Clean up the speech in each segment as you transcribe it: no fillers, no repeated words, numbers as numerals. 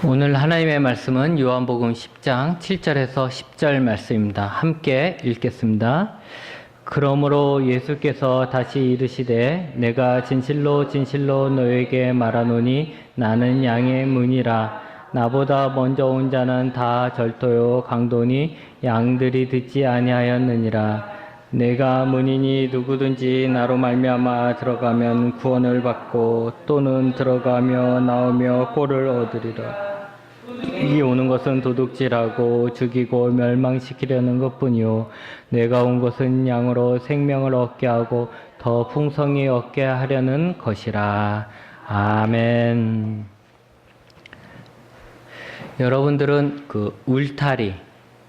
오늘 하나님의 말씀은 요한복음 10장 7절에서 10절 말씀입니다. 함께 읽겠습니다. 그러므로 예수께서 다시 이르시되 내가 진실로 진실로 너에게 말하노니 나는 양의 문이라. 나보다 먼저 온 자는 다 절도요 강도니 양들이 듣지 아니하였느니라. 내가 문이니 누구든지 나로 말미암아 들어가면 구원을 받고 또는 들어가며 나오며 꼴을 얻으리라. 이 오는 것은 도둑질하고 죽이고 멸망시키려는 것뿐이요 내가 온 것은 양으로 생명을 얻게 하고 더 풍성히 얻게 하려는 것이라. 아멘. 여러분들은 그 울타리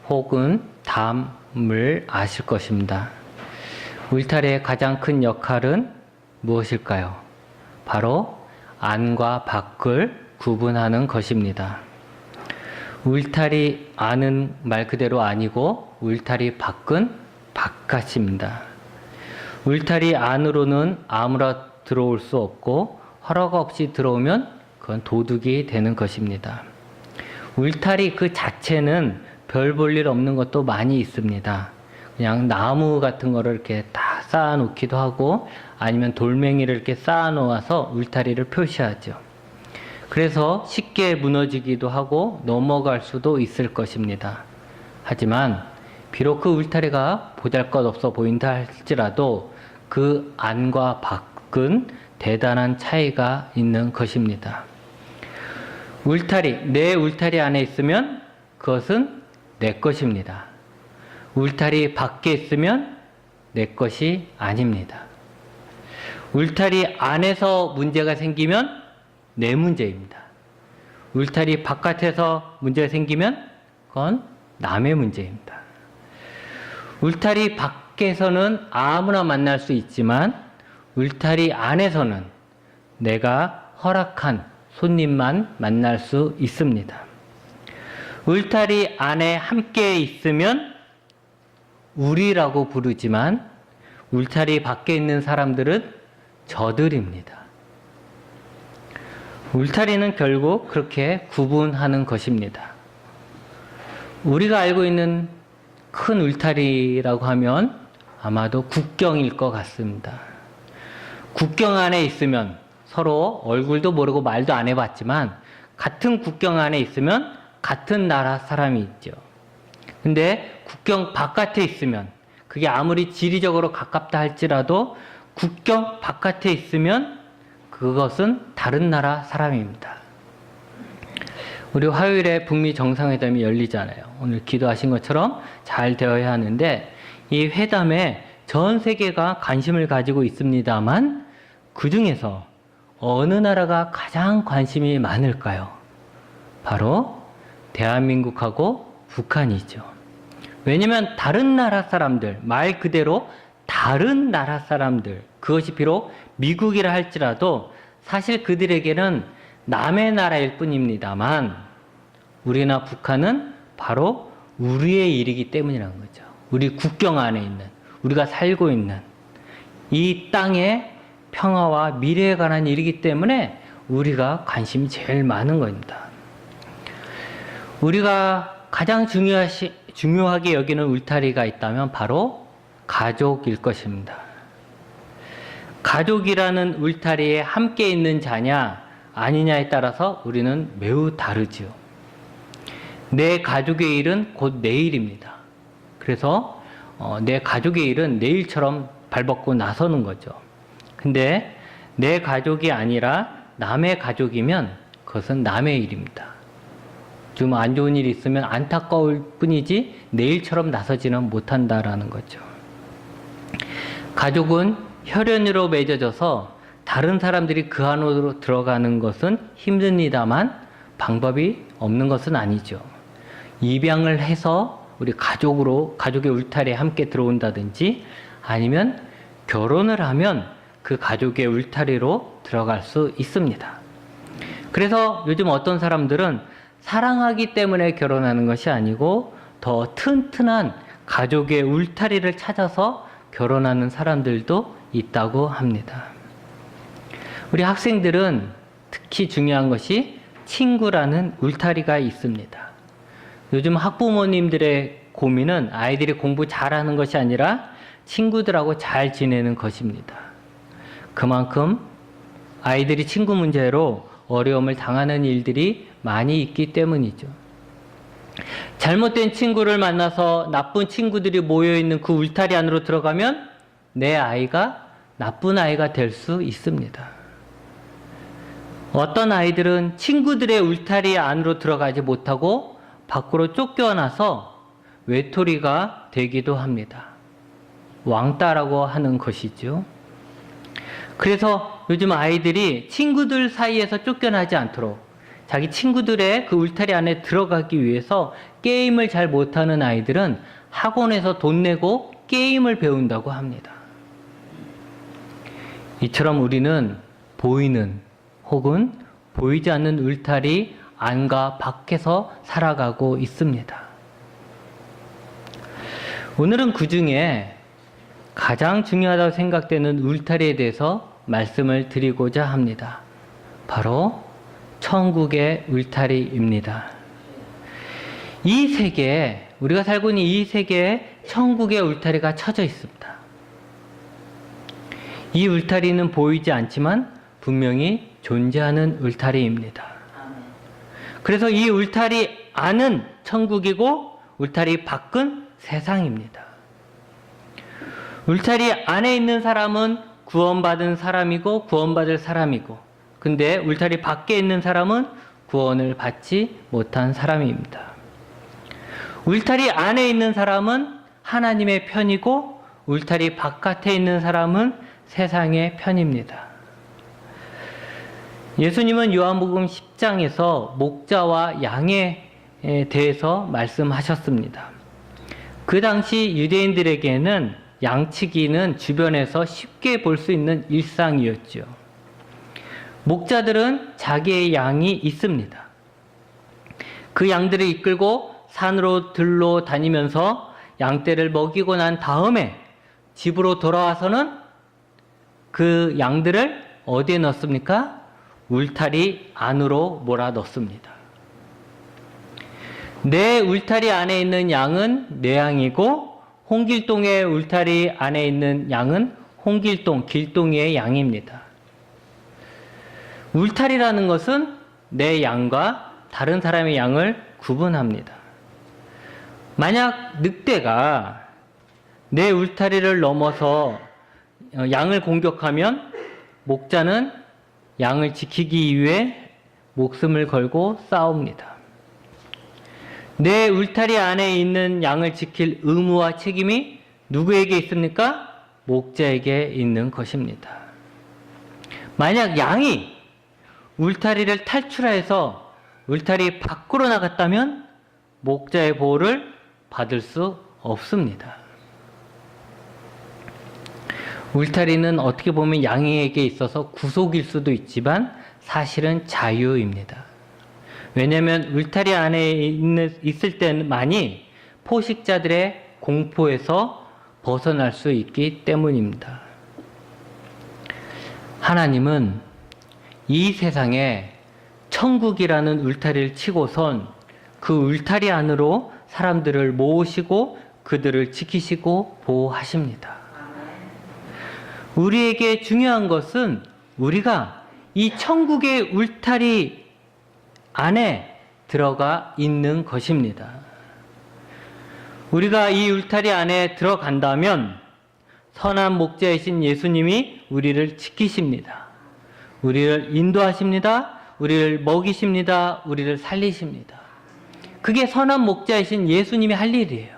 혹은 담을 아실 것입니다. 울타리의 가장 큰 역할은 무엇일까요? 바로 안과 밖을 구분하는 것입니다. 울타리 안은 말 그대로 아니고 울타리 밖은 바깥입니다. 울타리 안으로는 아무나 들어올 수 없고 허락 없이 들어오면 그건 도둑이 되는 것입니다. 울타리 그 자체는 별 볼 일 없는 것도 많이 있습니다. 그냥 나무 같은 거를 이렇게 다 쌓아 놓기도 하고 아니면 돌멩이를 이렇게 쌓아 놓아서 울타리를 표시하죠. 그래서 쉽게 무너지기도 하고 넘어갈 수도 있을 것입니다. 하지만 비록 그 울타리가 보잘것없어 보인다 할지라도 그 안과 밖은 대단한 차이가 있는 것입니다. 울타리, 내 울타리 안에 있으면 그것은 내 것입니다. 울타리 밖에 있으면 내 것이 아닙니다. 울타리 안에서 문제가 생기면 내 문제입니다. 울타리 바깥에서 문제가 생기면 그건 남의 문제입니다. 울타리 밖에서는 아무나 만날 수 있지만 울타리 안에서는 내가 허락한 손님만 만날 수 있습니다. 울타리 안에 함께 있으면 우리라고 부르지만 울타리 밖에 있는 사람들은 저들입니다. 울타리는 결국 그렇게 구분하는 것입니다. 우리가 알고 있는 큰 울타리라고 하면 아마도 국경일 것 같습니다. 국경 안에 있으면 서로 얼굴도 모르고 말도 안 해봤지만 같은 국경 안에 있으면 같은 나라 사람이 있죠. 근데 국경 바깥에 있으면 그게 아무리 지리적으로 가깝다 할지라도 국경 바깥에 있으면 그것은 다른 나라 사람입니다. 우리 화요일에 북미 정상회담이 열리잖아요. 오늘 기도하신 것처럼 잘 되어야 하는데 이 회담에 전 세계가 관심을 가지고 있습니다만 그 중에서 어느 나라가 가장 관심이 많을까요? 바로 대한민국하고 북한이죠. 왜냐하면 다른 나라 사람들, 말 그대로 다른 나라 사람들, 그것이 비록 미국이라 할지라도 사실 그들에게는 남의 나라일 뿐입니다만 우리나 북한은 바로 우리의 일이기 때문이라는 거죠. 우리 국경 안에 있는, 우리가 살고 있는 이 땅의 평화와 미래에 관한 일이기 때문에 우리가 관심이 제일 많은 겁니다. 우리가 가장 중요하게 여기는 울타리가 있다면 바로 가족일 것입니다. 가족이라는 울타리에 함께 있는 자냐 아니냐에 따라서 우리는 매우 다르지요. 내 가족의 일은 곧 내 일입니다. 그래서 내 가족의 일은 내 일처럼 발벗고 나서는 거죠. 근데 내 가족이 아니라 남의 가족이면 그것은 남의 일입니다. 좀 안 좋은 일이 있으면 안타까울 뿐이지 내 일처럼 나서지는 못한다라는 거죠. 가족은 혈연으로 맺어져서 다른 사람들이 그 안으로 들어가는 것은 힘듭니다만 방법이 없는 것은 아니죠. 입양을 해서 우리 가족의 울타리에 함께 들어온다든지 아니면 결혼을 하면 그 가족의 울타리로 들어갈 수 있습니다. 그래서 요즘 어떤 사람들은 사랑하기 때문에 결혼하는 것이 아니고 더 튼튼한 가족의 울타리를 찾아서 결혼하는 사람들도 있다고 합니다. 우리 학생들은 특히 중요한 것이 친구라는 울타리가 있습니다. 요즘 학부모님들의 고민은 아이들이 공부 잘하는 것이 아니라 친구들하고 잘 지내는 것입니다. 그만큼 아이들이 친구 문제로 어려움을 당하는 일들이 많이 있기 때문이죠. 잘못된 친구를 만나서 나쁜 친구들이 모여있는 그 울타리 안으로 들어가면 내 아이가 나쁜 아이가 될 수 있습니다. 어떤 아이들은 친구들의 울타리 안으로 들어가지 못하고 밖으로 쫓겨나서 외톨이가 되기도 합니다. 왕따라고 하는 것이죠. 그래서 요즘 아이들이 친구들 사이에서 쫓겨나지 않도록 자기 친구들의 그 울타리 안에 들어가기 위해서 게임을 잘 못하는 아이들은 학원에서 돈 내고 게임을 배운다고 합니다. 이처럼 우리는 보이는 혹은 보이지 않는 울타리 안과 밖에서 살아가고 있습니다. 오늘은 그 중에 가장 중요하다고 생각되는 울타리에 대해서 말씀을 드리고자 합니다. 바로 천국의 울타리입니다. 이 세계에, 우리가 살고 있는 이 세계에 천국의 울타리가 쳐져 있습니다. 이 울타리는 보이지 않지만 분명히 존재하는 울타리입니다. 그래서 이 울타리 안은 천국이고 울타리 밖은 세상입니다. 울타리 안에 있는 사람은 구원받은 사람이고 구원받을 사람이고, 근데 울타리 밖에 있는 사람은 구원을 받지 못한 사람입니다. 울타리 안에 있는 사람은 하나님의 편이고 울타리 바깥에 있는 사람은 세상의 편입니다. 예수님은 요한복음 10장에서 목자와 양에 대해서 말씀하셨습니다. 그 당시 유대인들에게는 양치기는 주변에서 쉽게 볼 수 있는 일상이었죠. 목자들은 자기의 양이 있습니다. 그 양들을 이끌고 산으로 들로 다니면서 양떼를 먹이고 난 다음에 집으로 돌아와서는 그 양들을 어디에 넣습니까? 울타리 안으로 몰아 넣습니다. 내 울타리 안에 있는 양은 내 양이고 홍길동의 울타리 안에 있는 양은 홍길동, 길동이의 양입니다. 울타리라는 것은 내 양과 다른 사람의 양을 구분합니다. 만약 늑대가 내 울타리를 넘어서 양을 공격하면 목자는 양을 지키기 위해 목숨을 걸고 싸웁니다. 내 울타리 안에 있는 양을 지킬 의무와 책임이 누구에게 있습니까? 목자에게 있는 것입니다. 만약 양이 울타리를 탈출해서 울타리 밖으로 나갔다면 목자의 보호를 받을 수 없습니다. 울타리는 어떻게 보면 양에게 있어서 구속일 수도 있지만 사실은 자유입니다. 왜냐하면 울타리 안에 있을 때만이 포식자들의 공포에서 벗어날 수 있기 때문입니다. 하나님은 이 세상에 천국이라는 울타리를 치고선 그 울타리 안으로 사람들을 모으시고 그들을 지키시고 보호하십니다. 우리에게 중요한 것은 우리가 이 천국의 울타리 안에 들어가 있는 것입니다. 우리가 이 울타리 안에 들어간다면 선한 목자이신 예수님이 우리를 지키십니다. 우리를 인도하십니다. 우리를 먹이십니다. 우리를 살리십니다. 그게 선한 목자이신 예수님이 할 일이에요.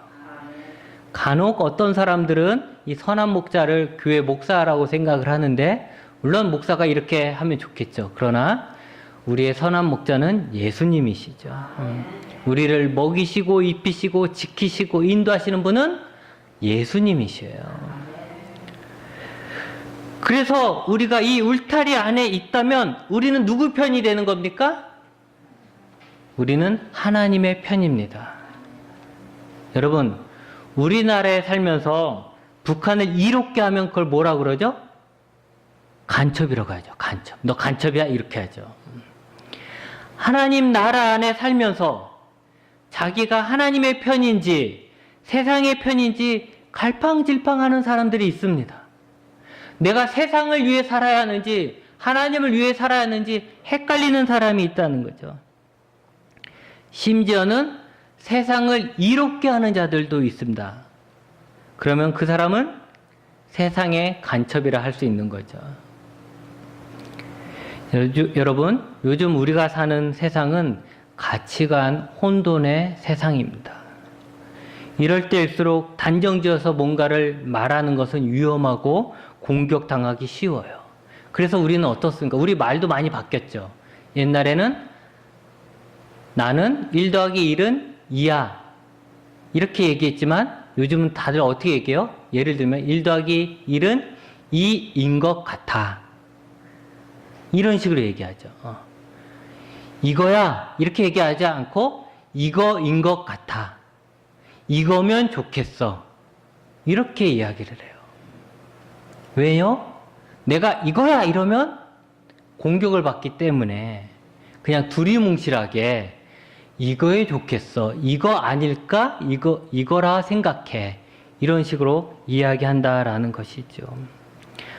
간혹 어떤 사람들은 이 선한 목자를 교회 목사라고 생각을 하는데, 물론 목사가 이렇게 하면 좋겠죠. 그러나 우리의 선한 목자는 예수님이시죠. 우리를 먹이시고 입히시고 지키시고 인도하시는 분은 예수님이셔요. 그래서 우리가 이 울타리 안에 있다면 우리는 누구 편이 되는 겁니까? 우리는 하나님의 편입니다. 여러분, 우리나라에 살면서 북한을 이롭게 하면 그걸 뭐라 그러죠? 간첩이라고 하죠. 간첩. 너 간첩이야? 이렇게 하죠. 하나님 나라 안에 살면서 자기가 하나님의 편인지 세상의 편인지 갈팡질팡하는 사람들이 있습니다. 내가 세상을 위해 살아야 하는지 하나님을 위해 살아야 하는지 헷갈리는 사람이 있다는 거죠. 심지어는 세상을 이롭게 하는 자들도 있습니다. 그러면 그 사람은 세상의 간첩이라 할 수 있는 거죠. 여러분, 요즘 우리가 사는 세상은 가치관 혼돈의 세상입니다. 이럴 때일수록 단정지어서 뭔가를 말하는 것은 위험하고 공격당하기 쉬워요. 그래서 우리는 어떻습니까? 우리 말도 많이 바뀌었죠. 옛날에는 나는 1 더하기 1은 2야. 이렇게 얘기했지만 요즘은 다들 어떻게 얘기해요? 예를 들면 1 더하기 1은 2인 것 같아. 이런 식으로 얘기하죠. 이거야. 이렇게 얘기하지 않고 이거인 것 같아. 이거면 좋겠어. 이렇게 이야기를 해요. 왜요? 내가 이거야 이러면 공격을 받기 때문에 그냥 두리뭉실하게 이거에 좋겠어. 이거 아닐까? 이거라 생각해. 이런 식으로 이야기한다라는 것이죠.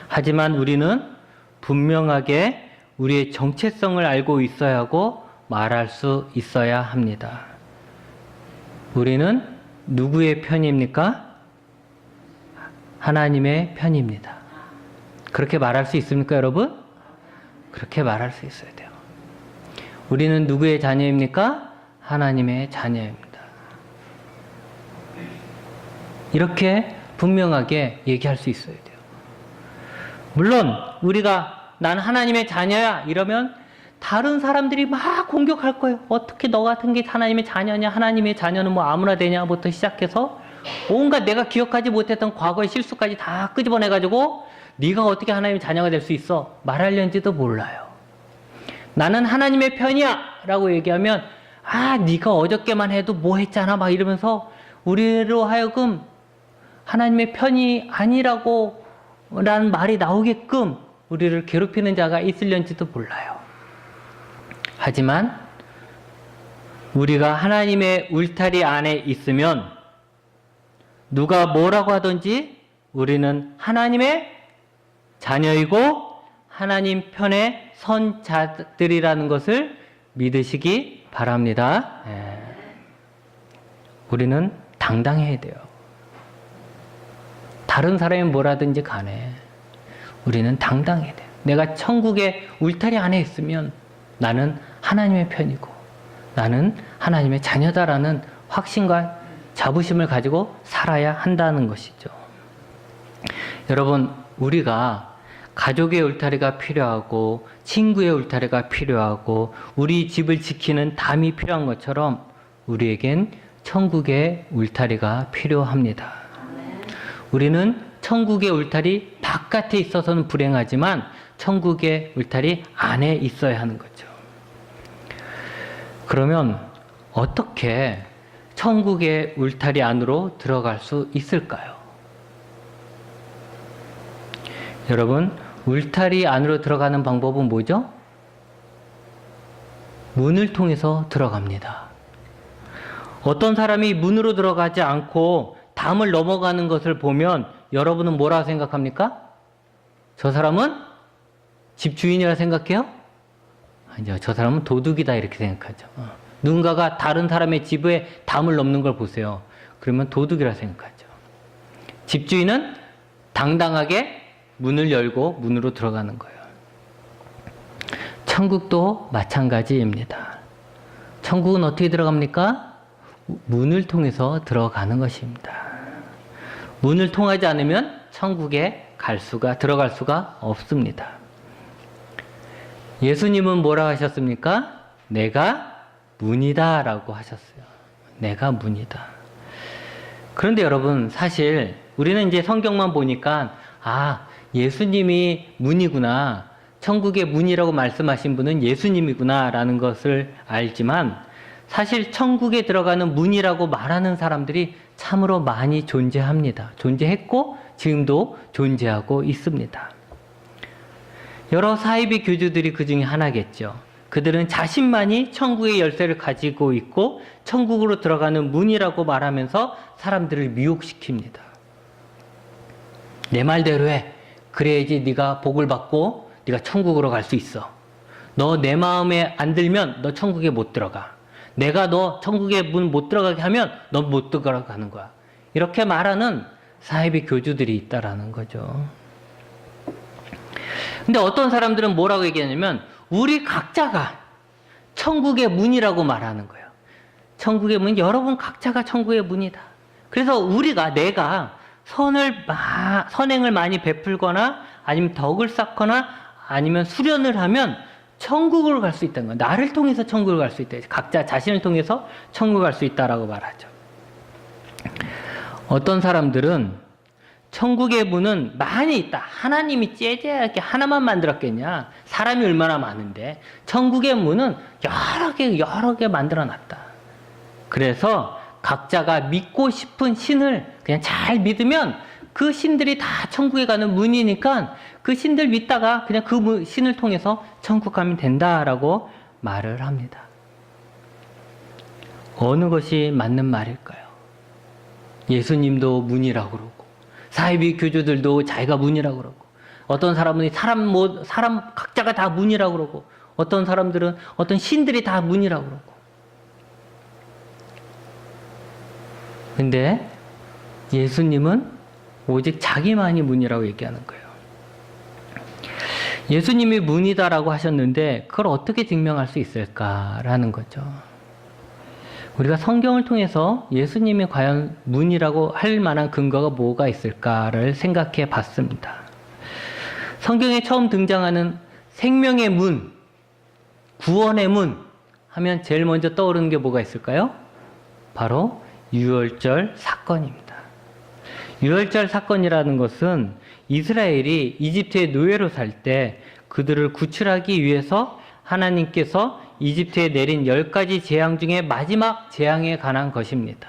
하지만 우리는 분명하게 우리의 정체성을 알고 있어야 하고 말할 수 있어야 합니다. 우리는 누구의 편입니까? 하나님의 편입니다. 그렇게 말할 수 있습니까, 여러분? 그렇게 말할 수 있어야 돼요. 우리는 누구의 자녀입니까? 하나님의 자녀입니다. 이렇게 분명하게 얘기할 수 있어야 돼요. 물론 우리가 난 하나님의 자녀야 이러면 다른 사람들이 막 공격할 거예요. 어떻게 너 같은 게 하나님의 자녀냐? 하나님의 자녀는 뭐 아무나 되냐부터 시작해서 온갖 내가 기억하지 못했던 과거의 실수까지 다 끄집어내가지고 네가 어떻게 하나님의 자녀가 될 수 있어? 말하려는지도 몰라요. 나는 하나님의 편이야 라고 얘기하면 네가 어저께만 해도 뭐 했잖아 막 이러면서 우리로 하여금 하나님의 편이 아니라고 라는 말이 나오게끔 우리를 괴롭히는 자가 있으려는지도 몰라요. 하지만 우리가 하나님의 울타리 안에 있으면 누가 뭐라고 하든지 우리는 하나님의 자녀이고 하나님 편에 선 자들이라는 것을 믿으시기 바랍니다. 우리는 당당해야 돼요. 다른 사람이 뭐라든지 간에 우리는 당당해야 돼요. 내가 천국의 울타리 안에 있으면 나는 하나님의 편이고 나는 하나님의 자녀다라는 확신과 자부심을 가지고 살아야 한다는 것이죠. 여러분, 우리가 가족의 울타리가 필요하고 친구의 울타리가 필요하고 우리 집을 지키는 담이 필요한 것처럼 우리에겐 천국의 울타리가 필요합니다. 우리는 천국의 울타리 바깥에 있어서는 불행하지만 천국의 울타리 안에 있어야 하는 거죠. 그러면 어떻게 천국의 울타리 안으로 들어갈 수 있을까요? 여러분, 울타리 안으로 들어가는 방법은 뭐죠? 문을 통해서 들어갑니다. 어떤 사람이 문으로 들어가지 않고 담을 넘어가는 것을 보면 여러분은 뭐라 생각합니까? 저 사람은 집주인이라 생각해요? 아니요, 저 사람은 도둑이다 이렇게 생각하죠. 누군가가 다른 사람의 집에 담을 넘는 걸 보세요. 그러면 도둑이라 생각하죠. 집주인은 당당하게 문을 열고 문으로 들어가는 거예요. 천국도 마찬가지입니다. 천국은 어떻게 들어갑니까? 문을 통해서 들어가는 것입니다. 문을 통하지 않으면 천국에 들어갈 수가 없습니다. 예수님은 뭐라고 하셨습니까? 내가 문이다 라고 하셨어요. 내가 문이다. 그런데 여러분, 사실 우리는 이제 성경만 보니까 예수님이 문이구나, 천국의 문이라고 말씀하신 분은 예수님이구나 라는 것을 알지만 사실 천국에 들어가는 문이라고 말하는 사람들이 참으로 많이 존재합니다. 존재했고 지금도 존재하고 있습니다. 여러 사이비 교주들이 그 중에 하나겠죠. 그들은 자신만이 천국의 열쇠를 가지고 있고 천국으로 들어가는 문이라고 말하면서 사람들을 미혹시킵니다. 내 말대로 해. 그래야지 네가 복을 받고 네가 천국으로 갈 수 있어. 너 내 마음에 안 들면 너 천국에 못 들어가. 내가 너 천국에 문 못 들어가게 하면 너 못 들어가는 거야. 이렇게 말하는 사이비 교주들이 있다라는 거죠. 근데 어떤 사람들은 뭐라고 얘기하냐면 우리 각자가 천국의 문이라고 말하는 거예요. 천국의 문, 여러분 각자가 천국의 문이다. 그래서 내가 선행을 많이 베풀거나 아니면 덕을 쌓거나 아니면 수련을 하면 천국으로 갈 수 있다는 거예요. 나를 통해서 천국을 갈 수 있다. 각자 자신을 통해서 천국을 갈 수 있다라고 말하죠. 어떤 사람들은 천국의 문은 많이 있다. 하나님이 째째하게 하나만 만들었겠냐. 사람이 얼마나 많은데. 천국의 문은 여러 개 만들어 놨다. 그래서 각자가 믿고 싶은 신을 그냥 잘 믿으면 그 신들이 다 천국에 가는 문이니까 그 신들 믿다가 그냥 그 신을 통해서 천국 가면 된다라고 말을 합니다. 어느 것이 맞는 말일까요? 예수님도 문이라고 그러고 사이비 교주들도 자기가 문이라고 그러고 어떤 사람은 사람 각자가 다 문이라고 그러고 어떤 사람들은 어떤 신들이 다 문이라고 그러고 근데 예수님은 오직 자기만이 문이라고 얘기하는 거예요. 예수님이 문이다라고 하셨는데 그걸 어떻게 증명할 수 있을까라는 거죠. 우리가 성경을 통해서 예수님이 과연 문이라고 할 만한 근거가 뭐가 있을까를 생각해 봤습니다. 성경에 처음 등장하는 생명의 문, 구원의 문 하면 제일 먼저 떠오르는 게 뭐가 있을까요? 바로 유월절 사건입니다. 유월절 사건이라는 것은 이스라엘이 이집트의 노예로 살 때 그들을 구출하기 위해서 하나님께서 이집트에 내린 10가지 재앙 중에 마지막 재앙에 관한 것입니다.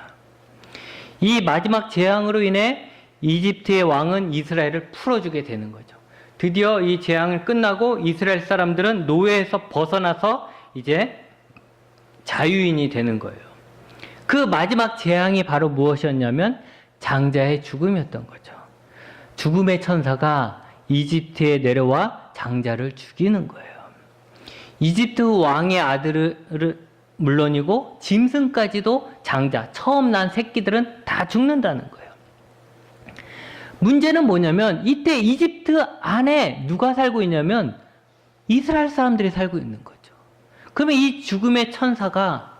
이 마지막 재앙으로 인해 이집트의 왕은 이스라엘을 풀어주게 되는 거죠. 드디어 이 재앙을 끝나고 이스라엘 사람들은 노예에서 벗어나서 이제 자유인이 되는 거예요. 그 마지막 재앙이 바로 무엇이었냐면 장자의 죽음이었던 거죠. 죽음의 천사가 이집트에 내려와 장자를 죽이는 거예요. 이집트 왕의 아들을 물론이고 짐승까지도 장자, 처음 난 새끼들은 다 죽는다는 거예요. 문제는 뭐냐면 이때 이집트 안에 누가 살고 있냐면 이스라엘 사람들이 살고 있는 거죠. 그러면 이 죽음의 천사가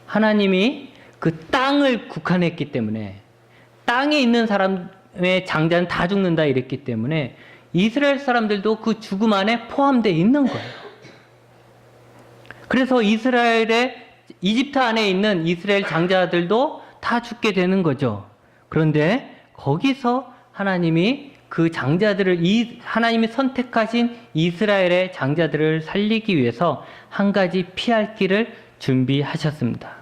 하나님이 그 땅을 국한했기 때문에 땅에 있는 사람의 장자는 다 죽는다 이랬기 때문에 이스라엘 사람들도 그 죽음 안에 포함되어 있는 거예요. 그래서 이집트 안에 있는 이스라엘 장자들도 다 죽게 되는 거죠. 그런데 거기서 하나님이 그 장자들을, 하나님이 선택하신 이스라엘의 장자들을 살리기 위해서 한 가지 피할 길을 준비하셨습니다.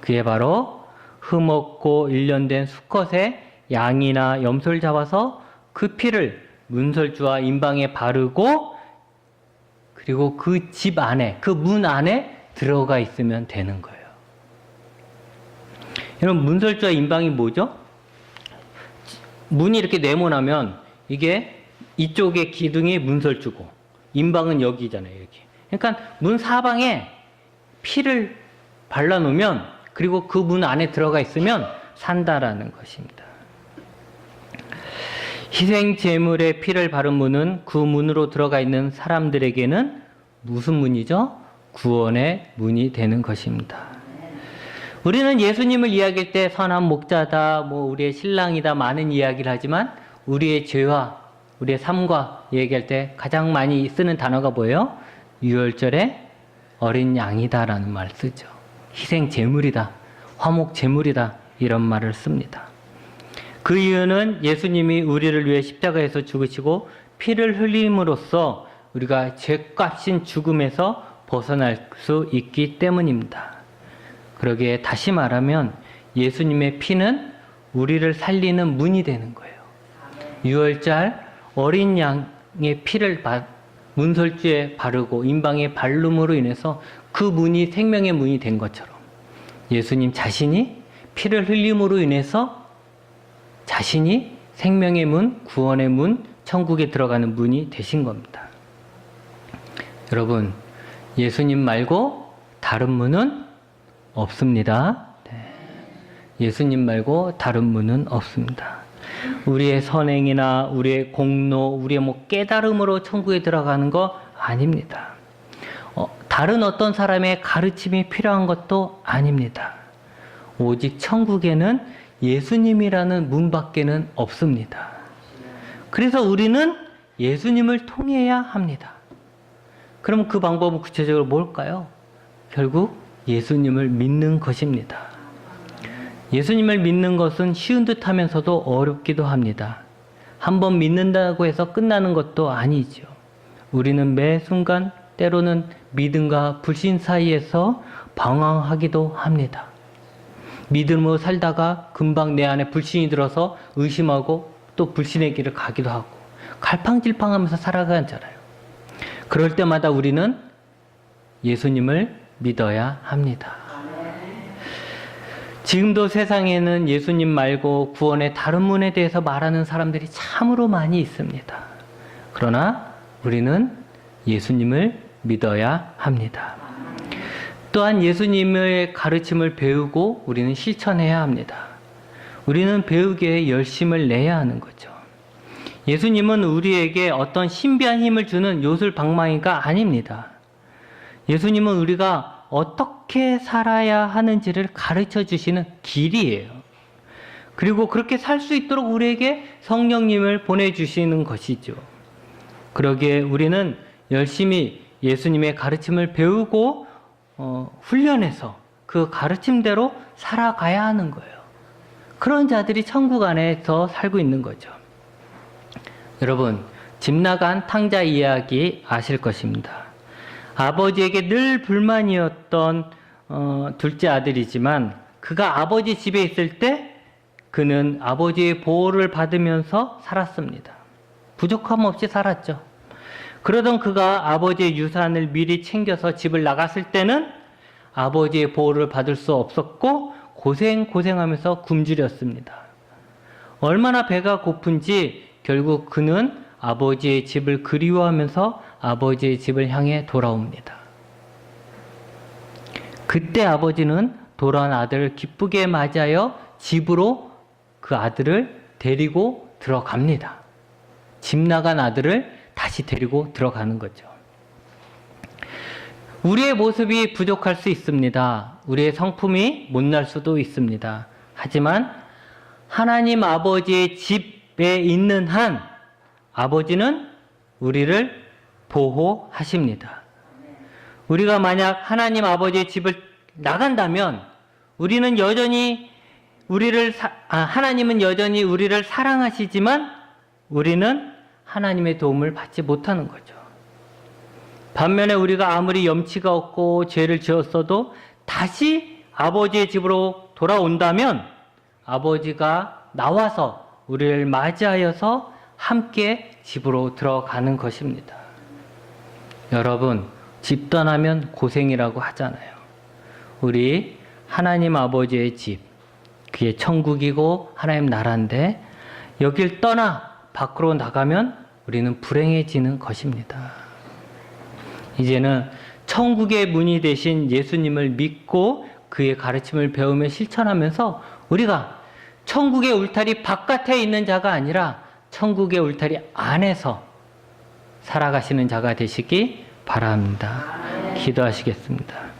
그게 바로 흠없고 일련된 수컷의 양이나 염소를 잡아서 그 피를 문설주와 임방에 바르고 그리고 그 집 안에, 그 문 안에 들어가 있으면 되는 거예요. 여러분, 문설주와 임방이 뭐죠? 문이 이렇게 네모나면 이게 이쪽의 기둥이 문설주고 임방은 여기잖아요, 여기. 그러니까 문 사방에 피를 발라놓으면 그리고 그 문 안에 들어가 있으면 산다라는 것입니다. 희생 제물의 피를 바른 문은 그 문으로 들어가 있는 사람들에게는 무슨 문이죠? 구원의 문이 되는 것입니다. 우리는 예수님을 이야기할 때 선한 목자다, 우리의 신랑이다 많은 이야기를 하지만 우리의 죄와 우리의 삶과 얘기할 때 가장 많이 쓰는 단어가 뭐예요? 유월절에 어린 양이다라는 말을 쓰죠. 희생 제물이다, 화목 제물이다 이런 말을 씁니다. 그 이유는 예수님이 우리를 위해 십자가에서 죽으시고 피를 흘림으로써 우리가 죄값인 죽음에서 벗어날 수 있기 때문입니다. 그러기에 다시 말하면 예수님의 피는 우리를 살리는 문이 되는 거예요. 유월절 어린 양의 피를 문설주에 바르고 임방에 바름으로 인해서 그 문이 생명의 문이 된 것처럼 예수님 자신이 피를 흘림으로 인해서 자신이 생명의 문, 구원의 문, 천국에 들어가는 문이 되신 겁니다. 여러분, 예수님 말고 다른 문은 없습니다. 네. 예수님 말고 다른 문은 없습니다. 우리의 선행이나 우리의 공로, 우리의 깨달음으로 천국에 들어가는 거 아닙니다. 다른 어떤 사람의 가르침이 필요한 것도 아닙니다. 오직 천국에는 예수님이라는 문밖에는 없습니다. 그래서 우리는 예수님을 통해야 합니다. 그럼 그 방법은 구체적으로 뭘까요? 결국 예수님을 믿는 것입니다. 예수님을 믿는 것은 쉬운 듯 하면서도 어렵기도 합니다. 한번 믿는다고 해서 끝나는 것도 아니죠. 우리는 매 순간 때로는 믿음과 불신 사이에서 방황하기도 합니다. 믿음으로 살다가 금방 내 안에 불신이 들어서 의심하고 또 불신의 길을 가기도 하고 갈팡질팡하면서 살아가잖아요. 그럴 때마다 우리는 예수님을 믿어야 합니다. 지금도 세상에는 예수님 말고 구원의 다른 문에 대해서 말하는 사람들이 참으로 많이 있습니다. 그러나 우리는 예수님을 믿어야 합니다. 또한 예수님의 가르침을 배우고 우리는 실천해야 합니다. 우리는 배우기에 열심을 내야 하는 거죠. 예수님은 우리에게 어떤 신비한 힘을 주는 요술방망이가 아닙니다. 예수님은 우리가 어떻게 살아야 하는지를 가르쳐 주시는 길이에요. 그리고 그렇게 살 수 있도록 우리에게 성령님을 보내주시는 것이죠. 그러기에 우리는 열심히 예수님의 가르침을 배우고 훈련해서 그 가르침대로 살아가야 하는 거예요. 그런 자들이 천국 안에서 살고 있는 거죠. 여러분, 집 나간 탕자 이야기 아실 것입니다. 아버지에게 늘 불만이었던 둘째 아들이지만 그가 아버지 집에 있을 때 그는 아버지의 보호를 받으면서 살았습니다. 부족함 없이 살았죠. 그러던 그가 아버지의 유산을 미리 챙겨서 집을 나갔을 때는 아버지의 보호를 받을 수 없었고 고생하면서 굶주렸습니다. 얼마나 배가 고픈지 결국 그는 아버지의 집을 그리워하면서 아버지의 집을 향해 돌아옵니다. 그때 아버지는 돌아온 아들을 기쁘게 맞이하여 집으로 그 아들을 데리고 들어갑니다. 집 나간 아들을 다시 데리고 들어가는 거죠. 우리의 모습이 부족할 수 있습니다. 우리의 성품이 못날 수도 있습니다. 하지만 하나님 아버지의 집에 있는 한 아버지는 우리를 보호하십니다. 우리가 만약 하나님 아버지의 집을 나간다면 우리는 여전히 하나님은 여전히 우리를 사랑하시지만 우리는 하나님의 도움을 받지 못하는 거죠. 반면에 우리가 아무리 염치가 없고 죄를 지었어도 다시 아버지의 집으로 돌아온다면 아버지가 나와서 우리를 맞이하여서 함께 집으로 들어가는 것입니다. 여러분, 집 떠나면 고생이라고 하잖아요. 우리 하나님 아버지의 집, 그게 천국이고 하나님 나라인데 여길 떠나 밖으로 나가면 우리는 불행해지는 것입니다. 이제는 천국의 문이 되신 예수님을 믿고 그의 가르침을 배우며 실천하면서 우리가 천국의 울타리 바깥에 있는 자가 아니라 천국의 울타리 안에서 살아가시는 자가 되시기 바랍니다. 기도하시겠습니다.